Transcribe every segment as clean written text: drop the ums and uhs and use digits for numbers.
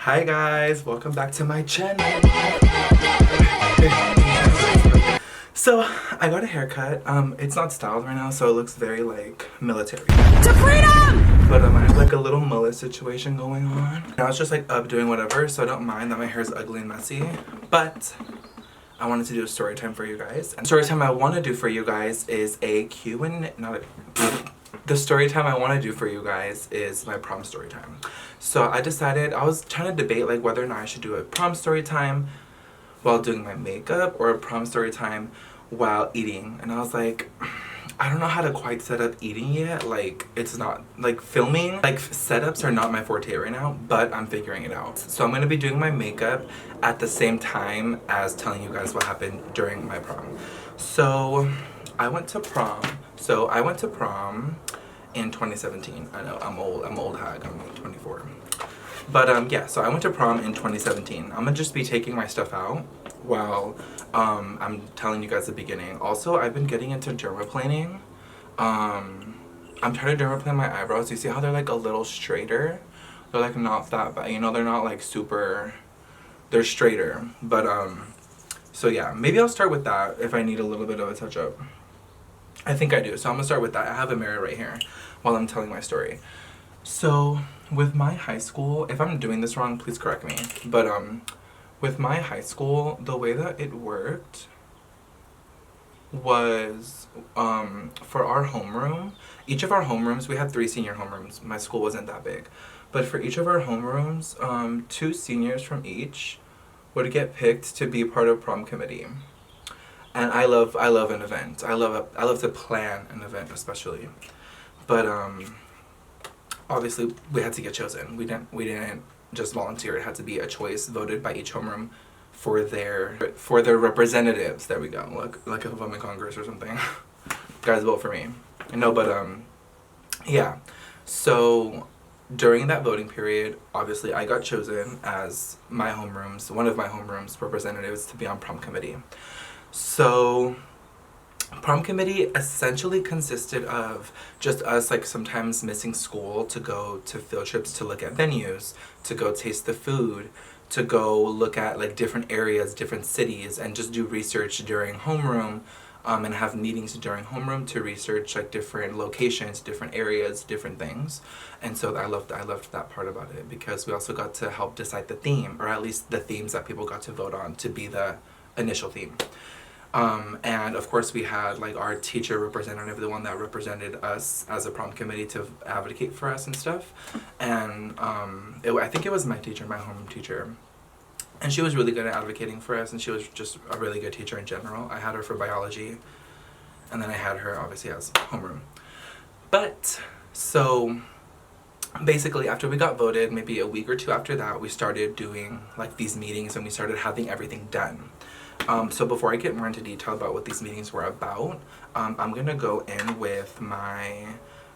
Hi guys, welcome back to my channel. So I got a haircut. It's not styled right now, so it looks very like military. To freedom! But I have like a little mullet situation going on. I was just like up doing whatever, so I don't mind that my hair is ugly and messy. But I wanted to do a story time for you guys. And the story time I want to do for you guys is a Q&A, the story time I want to do for you guys is my prom story time. So I decided, I was trying to debate like whether or not I should do a prom story time while doing my makeup or a prom story time while eating. And I was like, I don't know how to quite set up eating yet. Like, it's not, like filming, like setups are not my forte right now, but I'm figuring it out. So I'm going to be doing my makeup at the same time as telling you guys what happened during my prom. So I went to prom. In 2017. I know, I'm old hag, I'm 24. But yeah, so I went to prom in 2017. I'm gonna just be taking my stuff out while I'm telling you guys the beginning. Also, I've been getting into dermaplaning. I'm trying to dermaplane my eyebrows. You see how they're like a little straighter? They're like not that bad, you know, they're not like super, they're straighter. But so yeah, maybe I'll start with that if I need a little bit of a touch up. I think I do, so I'm gonna start with that. I have a mirror right here while I'm telling my story. So with my high school, if I'm doing this wrong, please correct me. But with my high school, the way that it worked was for our homeroom, each of our homerooms, we had 3 senior homerooms. My school wasn't that big. But for each of our homerooms, 2 seniors from each would get picked to be part of prom committee. And I love an event. I love to plan an event especially. But obviously we had to get chosen. We didn't just volunteer. It had to be a choice voted by each homeroom for their representatives. There we go. Look, like if I'm in Congress or something. Guys, vote for me. No, but yeah. So during that voting period, obviously I got chosen as one of my homeroom's representatives to be on prom committee. So prom committee essentially consisted of just us like sometimes missing school to go to field trips to look at venues, to go taste the food, to go look at like different areas, different cities, and just do research during homeroom, and have meetings during homeroom to research like different locations, different areas, different things. And so I loved that part about it, because we also got to help decide the theme, or at least the themes that people got to vote on to be the initial theme. And of course we had like our teacher representative, the one that represented us as a prom committee to advocate for us and stuff. And I think it was my teacher, my homeroom teacher. And she was really good at advocating for us, and she was just a really good teacher in general. I had her for biology, and then I had her obviously as homeroom. But so basically after we got voted, maybe a week or 2 after that, we started doing like these meetings, and we started having everything done. So before I get more into detail about what these meetings were about, I'm gonna go in with my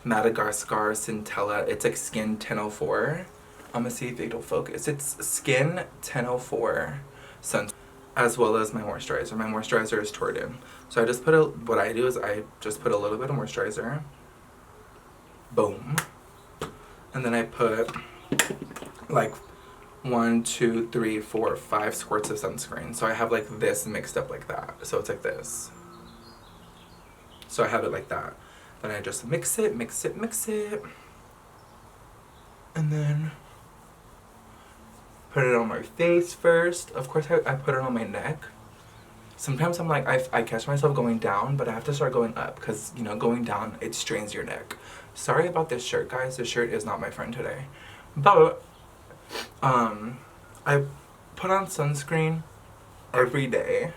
Madagascar Centella. It's like Skin 1004. I'm gonna see if it'll focus. It's Skin 1004 Sun, as well as my moisturizer. My moisturizer is Torrid. So I just put what I do is I just put a little bit of moisturizer. Boom. And then I put like 1, 2, 3, 4, 5 squirts of sunscreen. So I have like this mixed up like that. So it's like this. So I have it like that. Then I just mix it. And then put it on my face first. Of course I put it on my neck. Sometimes I'm like, I catch myself going down, but I have to start going up, because, you know, going down, it strains your neck. Sorry about this shirt, guys. This shirt is not my friend today. But I put on sunscreen every day.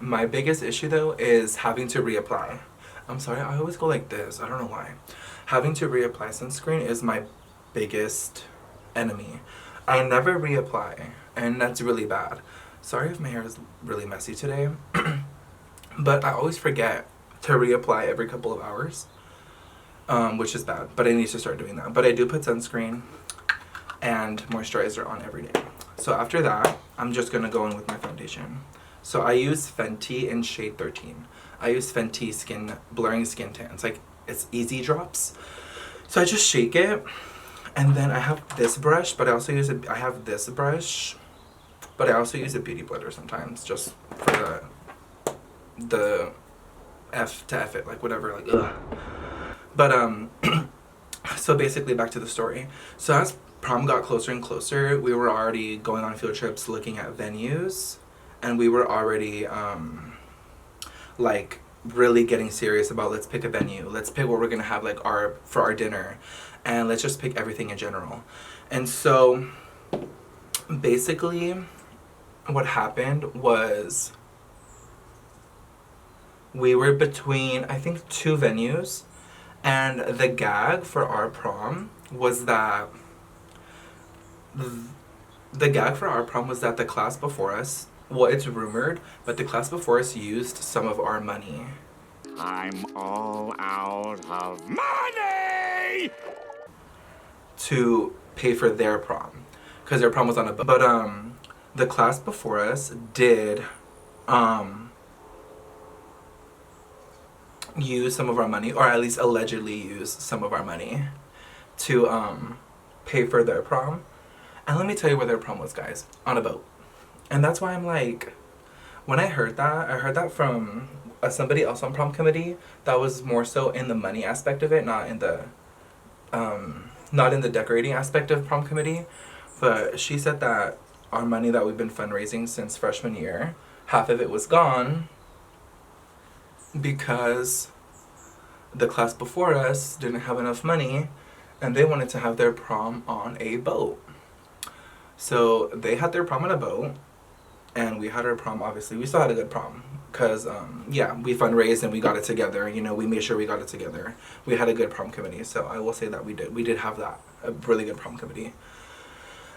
My biggest issue though is having to reapply. I'm sorry, I always go like this. I don't know why. Having to reapply sunscreen is my biggest enemy. I never reapply, and that's really bad. Sorry if my hair is really messy today, but I always forget to reapply every couple of hours, which is bad, but I need to start doing that. But I do put sunscreen and moisturizer on every day. So after that, I'm just gonna go in with my foundation. So I use Fenty in shade 13. I use Fenty Blurring Skin Tan. It's like, it's easy drops. So I just shake it, And then I have this brush, but I also use I have this brush, but I also use a beauty blender sometimes, just for the F to F it, like whatever, like ugh. But so basically back to the story. So as prom got closer and closer, we were already going on field trips, looking at venues, and we were already like really getting serious about, let's pick a venue, let's pick what we're gonna have like for our dinner, and let's just pick everything in general. And so basically what happened was we were between, I think, 2 venues, and the gag for our prom was that the class before us, well, it's rumored, but the class before us used some of our money. I'm all out of money! To pay for their prom, because their prom was on a boat. But the class before us did use some of our money, or at least allegedly use some of our money to pay for their prom. And let me tell you where their prom was, guys. On a boat. And that's why I'm like, when I heard that from somebody else on prom committee that was more so in the money aspect of it, not in the decorating aspect of prom committee. But she said that our money that we've been fundraising since freshman year, half of it was gone because the class before us didn't have enough money and they wanted to have their prom on a boat. So they had their prom on a boat, and we had our prom, obviously. We still had a good prom because, yeah, we fundraised and we got it together. You know, we made sure we got it together. We had a good prom committee, so I will say that we did have that, a really good prom committee.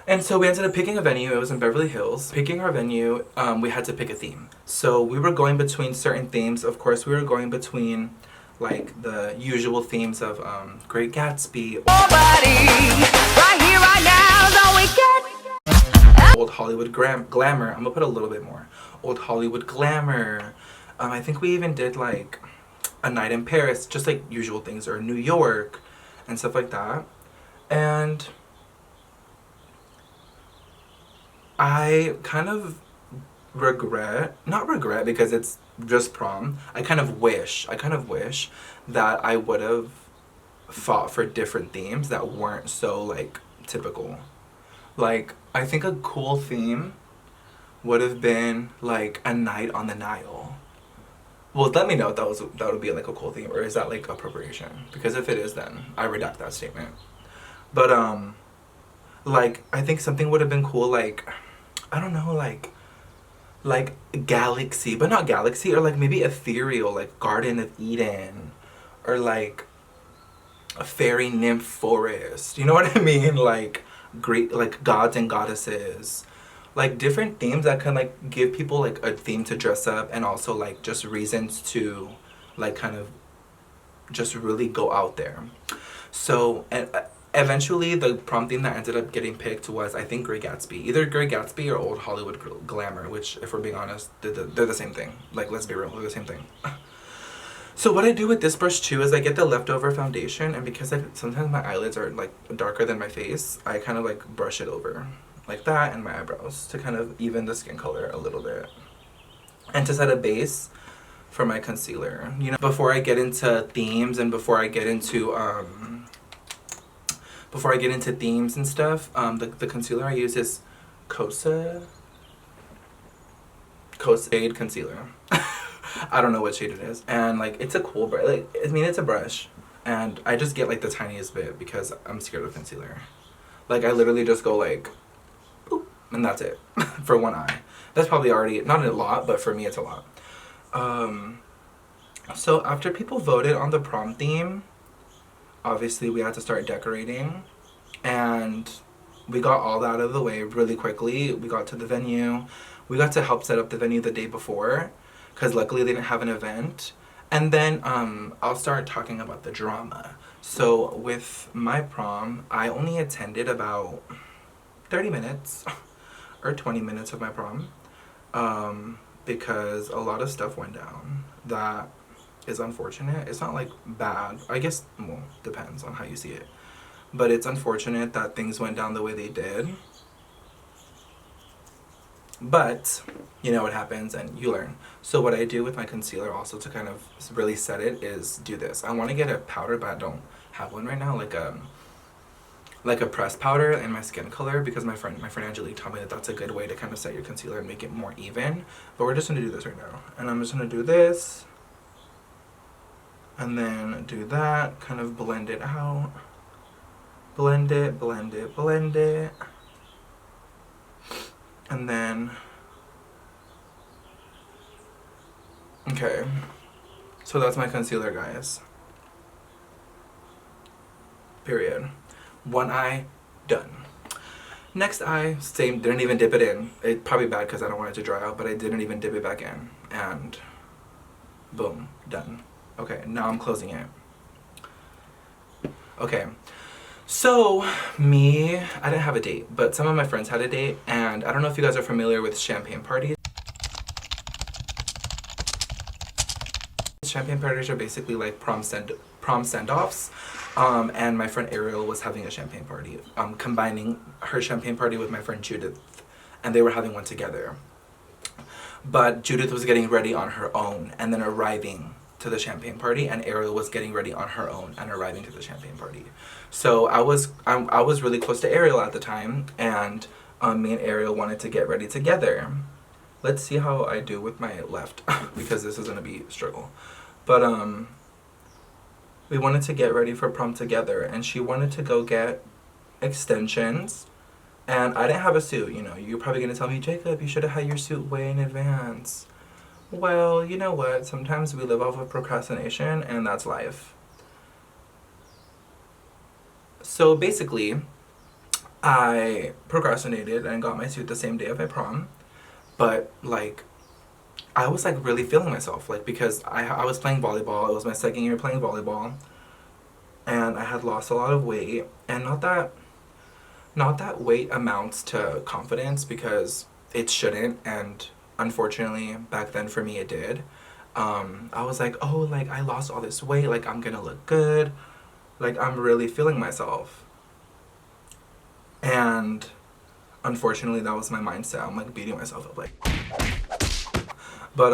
And so we ended up picking a venue. It was in Beverly Hills. Picking our venue, we had to pick a theme. So we were going between certain themes. Of course, we were going between, like, the usual themes of Great Gatsby. Nobody, right here, right now, is all we get. Old Hollywood glamour. I'm gonna put a little bit more. Old Hollywood glamour. I think we even did, like, a night in Paris, just like usual things, or New York, and stuff like that. And I kind of not regret because it's just prom. I kind of wish that I would have fought for different themes that weren't so, like, typical. Like, I think a cool theme would have been, like, a night on the Nile. Well, let me know if that would be, like, a cool theme, or is that, like, appropriation? Because if it is, then I redact that statement. But, like, I think something would have been cool, like, I don't know, like galaxy, but not galaxy, or, like, maybe ethereal, like Garden of Eden, or, like, a fairy nymph forest. You know what I mean? Like, great, like, gods and goddesses. Like, different themes that can, like, give people, like, a theme to dress up, and also, like, just reasons to, like, kind of just really go out there. So, and eventually the prom theme that ended up getting picked was, I think, Great Gatsby. Either Great Gatsby or Old Hollywood glamour, which, if we're being honest, they're the same thing. Like, let's be real, they're the same thing. So what I do with this brush too is I get the leftover foundation, and because sometimes my eyelids are, like, darker than my face, I kind of, like, brush it over like that, and my eyebrows to kind of even the skin color a little bit, and to set a base for my concealer. You know, before I get into themes and before I get into themes and stuff, the concealer I use is Kosa Shade Concealer. I don't know what shade it is. And, like, it's a cool brush. Like, I mean, it's a brush. And I just get, like, the tiniest bit because I'm scared of concealer. Like, I literally just go, like, boop, and that's it. For one eye. That's probably already, not a lot, but for me it's a lot. So after people voted on the prom theme, obviously we had to start decorating. And we got all that out of the way really quickly. We got to the venue. We got to help set up the venue the day before, because luckily they didn't have an event. And then I'll start talking about the drama. So with my prom, I only attended about 30 minutes or 20 minutes of my prom, because a lot of stuff went down that is unfortunate. It's not, like, bad. I guess, well, depends on how you see it. but it's unfortunate that things went down the way they did. But you know what happens and you learn. So what I do with my concealer also to kind of really set it is do this. I want to get a powder, but I don't have one right now, like a pressed powder in my skin color, because my friend Angelique told me that that's a good way to kind of set your concealer and make it more even. But we're just going to do this right now. And I'm just going to do this. And then do that. Kind of blend it out. Blend it, blend it, blend it. And then... Okay. So that's my concealer, guys. Period. One eye, done. Next eye, same, didn't even dip it in. It's probably bad because I don't want it to dry out, but I didn't even dip it back in. And boom, done. Okay, now I'm closing it. Okay, so I didn't have a date, but some of my friends had a date, and I don't know if you guys are familiar with champagne parties. Champagne parties are basically like prom send-offs. And my friend Ariel was having a champagne party, combining her champagne party with my friend Judith, and they were having one together. But Judith was getting ready on her own and then arriving to the champagne party, and Ariel was getting ready on her own and arriving to the champagne party. So I was really close to Ariel at the time, and me and Ariel wanted to get ready together. Let's see how I do with my left because this is gonna be a struggle. But we wanted to get ready for prom together, and she wanted to go get extensions, and I didn't have a suit. You know, you're probably gonna tell me, Jacob, you should have had your suit way in advance. Well, you know what? Sometimes we live off of procrastination, and that's life. So basically, I procrastinated and got my suit the same day of my prom, but like, I was like really feeling myself, like, because I was playing volleyball. It was my second year playing volleyball, and I had lost a lot of weight, and not that weight amounts to confidence, because it shouldn't, and unfortunately back then for me it did. I was like, oh, like I lost all this weight, like I'm gonna look good, like I'm really feeling myself. And unfortunately that was my mindset. I'm like beating myself up like. But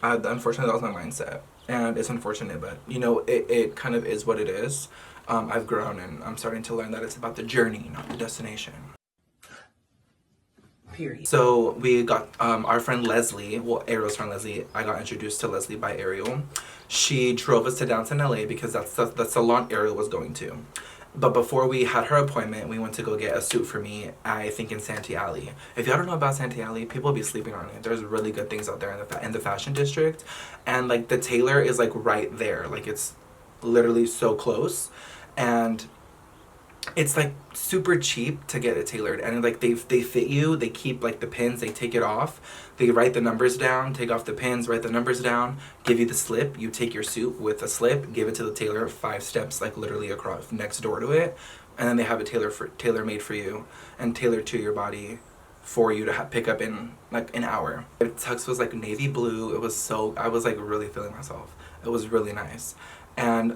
unfortunately that was my mindset, and it's unfortunate, but you know, it kind of is what it is. I've grown, and I'm starting to learn that it's about the journey, not the destination. Period. So we got our friend Leslie, well, Ariel's friend Leslie. I got introduced to Leslie by Ariel. She drove us to downtown LA because that's the salon Ariel was going to. But before we had her appointment, we went to go get a suit for me, I think in Santee Alley. If y'all don't know about Santee Alley, people be sleeping on it. There's really good things out there in the fashion district. And like the tailor is like right there. Like it's literally so close. And it's like super cheap to get it tailored, and like they fit you. They keep like the pins, they take it off, they write the numbers down, take off the pins, write the numbers down, give you the slip. You take your suit with a slip, give it to the tailor 5 steps like literally across next door to it, and then they have a tailor made for you and tailored to your body for you to pick up in like an hour. The tux was like navy blue. It was so, I was like really feeling myself. It was really nice. And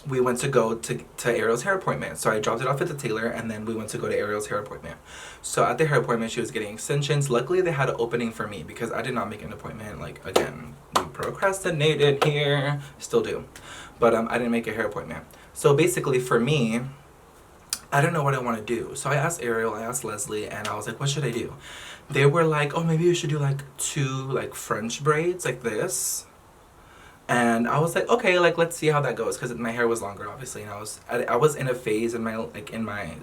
we went to go to Ariel's hair appointment. So I dropped it off at the tailor, and then we went to go to Ariel's hair appointment. So at the hair appointment, she was getting extensions. Luckily, they had an opening for me because I did not make an appointment. Like, again, we procrastinated here. Still do. But I didn't make a hair appointment. So basically, for me, I didn't know what I want to do. So I asked Ariel, I asked Leslie, and I was like, what should I do? They were like, oh, maybe you should do like 2 like French braids like this. And I was like, okay, like let's see how that goes, because my hair was longer, obviously, and I was in a phase in my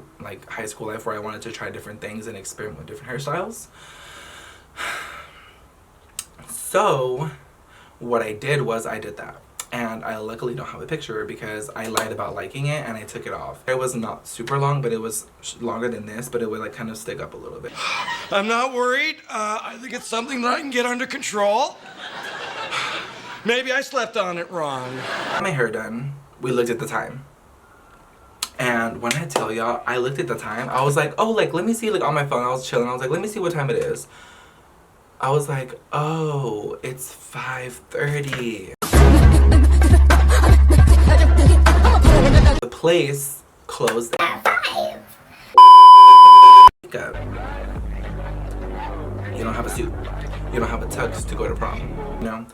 high school life where I wanted to try different things and experiment with different hairstyles. So what I did was I did that, and I luckily don't have a picture because I lied about liking it and I took it off. It was not super long, but it was longer than this, but it would like kind of stick up a little bit. I'm not worried. I think it's something that I can get under control. Maybe I slept on it wrong. My hair done. We looked at the time. And when I tell y'all, I looked at the time, I was like, oh, like, let me see, like, on my phone, I was chilling, I was like, let me see what time it is. I was like, oh, it's 5:30. The place closed. Makeup. You don't have a suit. You don't have a tux to go to prom. You know,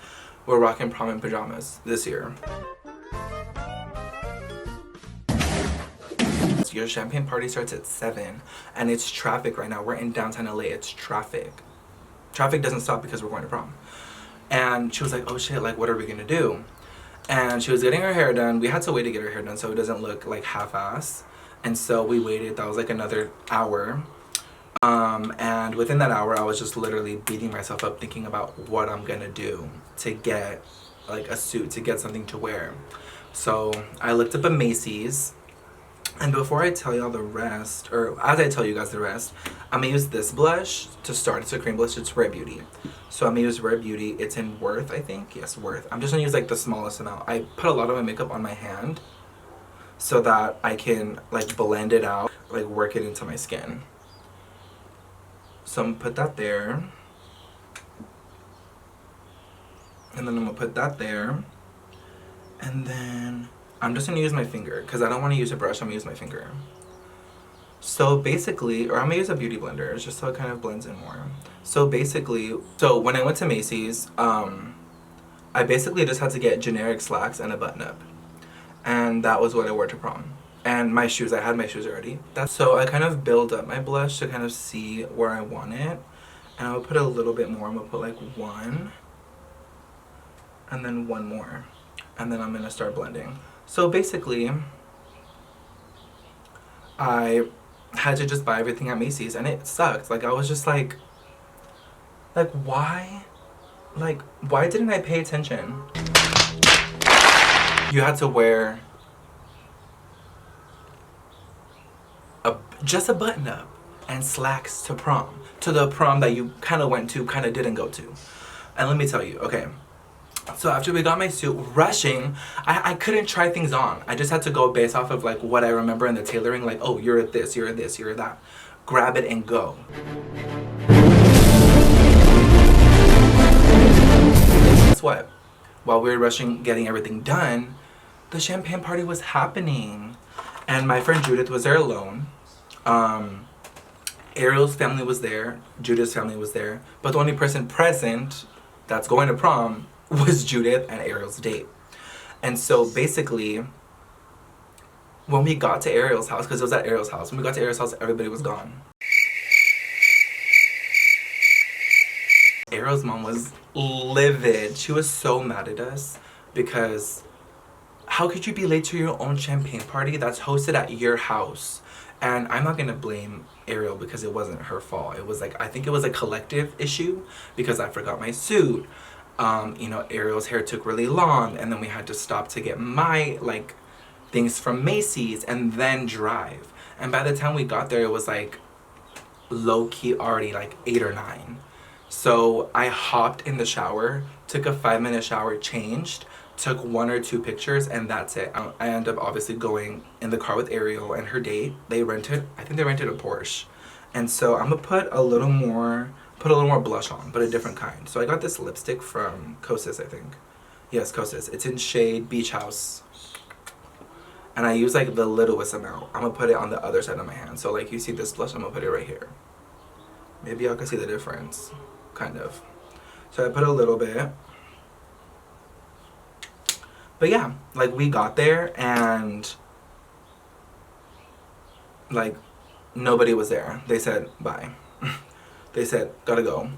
we're rocking prom in pajamas this year. Your champagne party starts at 7 and it's traffic right now. We're in downtown LA. It's traffic. Traffic doesn't stop because we're going to prom. And she was like, oh shit, like what are we gonna do? And she was getting her hair done. We had to wait to get her hair done so it doesn't look like half-ass. And so we waited. That was like another hour. And within that hour, I was just literally beating myself up thinking about what I'm gonna do to get like a suit, to get something to wear. So I looked up a Macy's. And before I tell y'all the rest, or as I tell you guys the rest, I'm gonna use this blush to start. It's a cream blush. It's Rare Beauty. So I'm gonna use Rare Beauty. It's in Worth, I think. Yes, Worth. I'm just gonna use like the smallest amount. I put a lot of my makeup on my hand so that I can like blend it out, like work it into my skin. So I'm gonna put that there. And then I'm gonna put that there. And then I'm just gonna use my finger because I don't want to use a brush. I'm gonna use my finger. So basically, or I'm gonna use a beauty blender just so it kind of blends in more. So basically, so when I went to Macy's, I basically just had to get generic slacks and a button up. And that was what I wore to prom. And my shoes, I had my shoes already. So I kind of build up my blush to kind of see where I want it. And I'll put a little bit more. I'm gonna put like 1. And then 1 more. And then I'm gonna start blending. So basically, I had to just buy everything at Macy's and it sucked. Like I was just like why? Like why didn't I pay attention? You had to wear just a button up and slacks to prom. To the prom that you kind of went to, kind of didn't go to. And let me tell you, okay. So after we got my suit, rushing, I couldn't try things on. I just had to go based off of like what I remember in the tailoring, like, oh, you're at this, you're at this, you're at that. Grab it and go. Guess what? While we were rushing, getting everything done, the champagne party was happening. And my friend Judith was there alone. Ariel's family was there. Judith's family was there. But the only person present that's going to prom was Judith and Ariel's date. And so basically, when we got to Ariel's house, because it was at Ariel's house, when we got to Ariel's house, everybody was gone. Ariel's mom was livid. She was so mad at us because how could you be late to your own champagne party that's hosted at your house? And I'm not gonna blame Ariel because it wasn't her fault. It was like, I think it was a collective issue because I forgot my suit. You know, Ariel's hair took really long and then we had to stop to get my like things from Macy's and then drive. And by the time we got there, it was like low-key already like 8 or 9. So I hopped in the shower, took a 5-minute shower, changed, took 1 or 2 pictures, and that's it. I ended up obviously going in the car with Ariel and her date. I think they rented a Porsche. And so I'm gonna put a little more blush on, but a different kind. So I got this lipstick from Kosas, I think. Yes, Kosas. It's in shade Beach House. And I use like the littlest amount. I'm gonna put it on the other side of my hand. So like you see this blush, I'm gonna put it right here. Maybe y'all can see the difference, kind of. So I put a little bit. But yeah, like we got there and like nobody was there. They said bye. They said gotta go.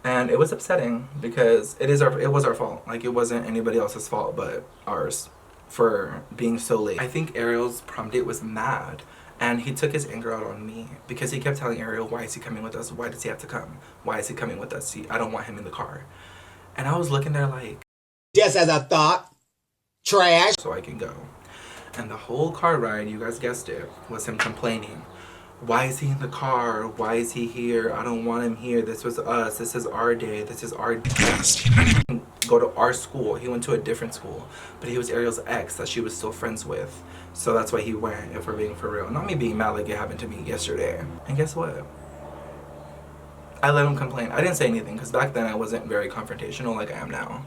And it was upsetting because it was our fault. Like it wasn't anybody else's fault but ours for being so late. I think Ariel's prom date was mad and he took his anger out on me because he kept telling Ariel, why is he coming with us? Why does he have to come? Why is he coming with us? I don't want him in the car. And I was looking there like, just as I thought, trash. So I can go. And the whole car ride, you guys guessed it, was him complaining. Why is he in the car? Why is he here? I don't want him here. This was us. This is our day. This is our day. Go to our school. He went to a different school. But he was Ariel's ex that she was still friends with. So that's why he went, if we're being for real. Not me being mad like it happened to me yesterday. And guess what? I let him complain. I didn't say anything because back then I wasn't very confrontational like I am now.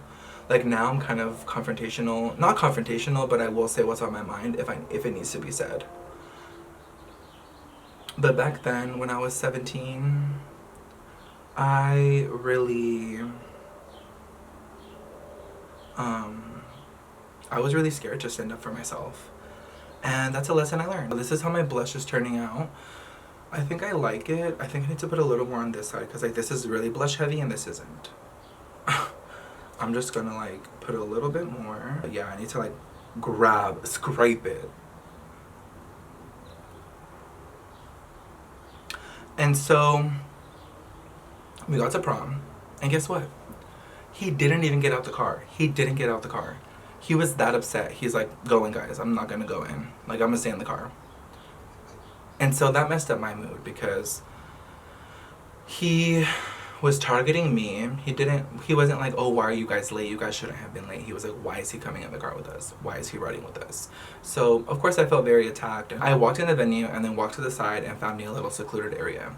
Like now I'm kind of confrontational. Not confrontational, but I will say what's on my mind if it needs to be said. But back then, when I was 17, I really, I was really scared to stand up for myself. And that's a lesson I learned. This is how my blush is turning out. I think I like it. I think I need to put a little more on this side because like this is really blush heavy and this isn't. I'm just gonna like put a little bit more. But yeah, I need to like scrape it. And so we got to prom, and guess what? He didn't even get out the car. He didn't get out the car. He was that upset. He's like, go in, guys. I'm not gonna go in. Like, I'm gonna stay in the car. And so that messed up my mood because he was targeting me. He wasn't like, oh, why are you guys late? You guys shouldn't have been late. He was like, why is he coming in the car with us? Why is he riding with us? So, of course, I felt very attacked. I walked in the venue and then walked to the side and found me a little secluded area.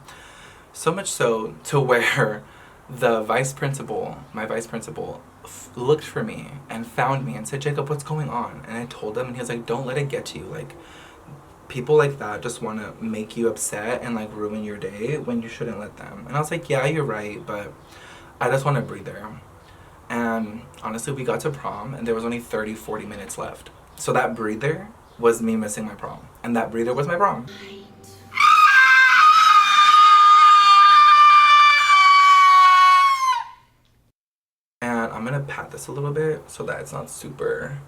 So much so to where the vice principal, my vice principal, looked for me and found me and said, Jacob, what's going on? And I told him, and he was like, don't let it get to you. Like, people like that just want to make you upset and like ruin your day when you shouldn't let them. And I was like, yeah, you're right, but I just want a breather. And honestly, we got to prom and there was only 30-40 minutes left. So that breather was me missing my prom. And that breather was my prom. And I'm gonna pat this a little bit so that it's not super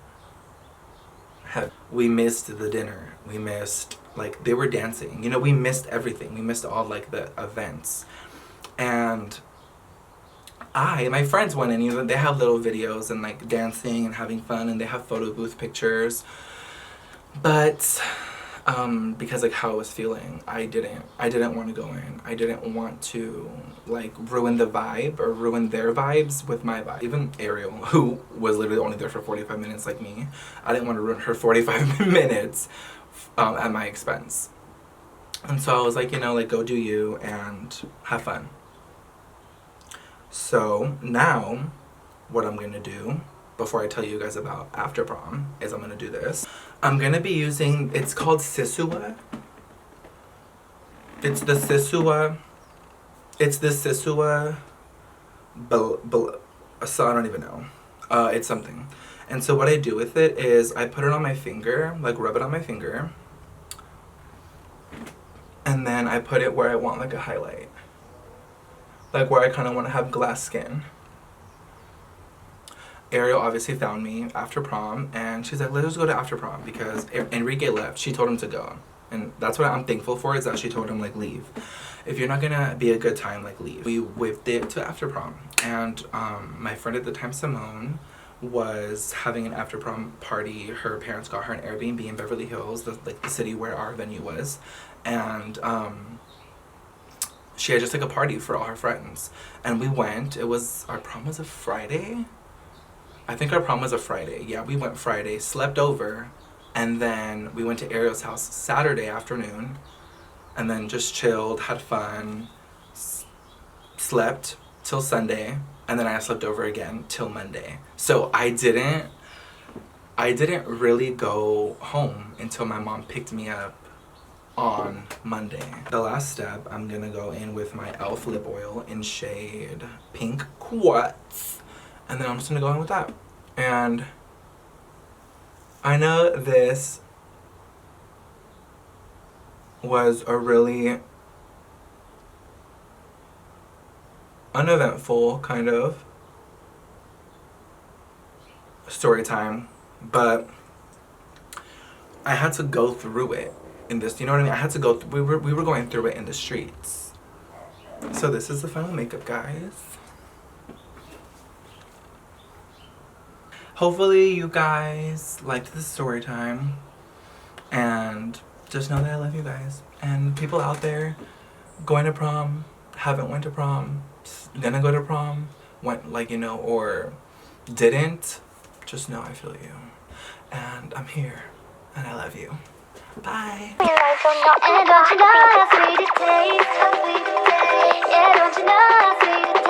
heavy. We missed the dinner. We missed, like, they were dancing. You know, we missed everything. We missed all, like, the events. And my friends went in, you know, they have little videos and, like, dancing and having fun, and they have photo booth pictures. But because, like, how I was feeling, I didn't want to go in. I didn't want to, like, ruin the vibe or ruin their vibes with my vibe. Even Ariel, who was literally only there for 45 minutes like me, I didn't want to ruin her 45 minutes at my expense. And so I was like, you know, like, go do you and have fun. So now what I'm gonna do before I tell you guys about after prom is I'm gonna do this. I'm gonna be using, it's called Sisua. It's the Sisua, so I don't even know. It's something. And so what I do with it is I put it on my finger, like rub it on my finger. And then I put it where I want like a highlight. Like where I kind of want to have glass skin. Ariel obviously found me after prom, and she's like, let's just go to after prom because Enrique left. She told him to go. And that's what I'm thankful for, is that she told him, like, leave. If you're not gonna be a good time, like, leave. We whipped it to after prom. And my friend at the time, Simone, was having an after prom party. Her parents got her an Airbnb in Beverly Hills, the city where our venue was. And she had just like a party for all her friends. And we went. Our prom was a Friday? I think our prom was a Friday. Yeah, we went Friday, slept over, and then we went to Ariel's house Saturday afternoon, and then just chilled, had fun, slept till Sunday, and then I slept over again till Monday. So I didn't really go home until my mom picked me up on Monday. The last step, I'm gonna go in with my e.l.f. lip oil in shade Pink Quartz. And then I'm just gonna go in with that. And I know this was a really uneventful kind of story time, but I had to go through it in this, you know what I mean? I had to go, we were going through it in the streets. So this is the final makeup, guys. Hopefully you guys liked this story time, and just know that I love you guys. And people out there going to prom, haven't went to prom, gonna go to prom, went, like, you know, or didn't, just know I feel you. And I'm here, and I love you. Bye. And don't you know how sweet it tastes? How sweet it tastes. Yeah, don't you know how sweet it tastes?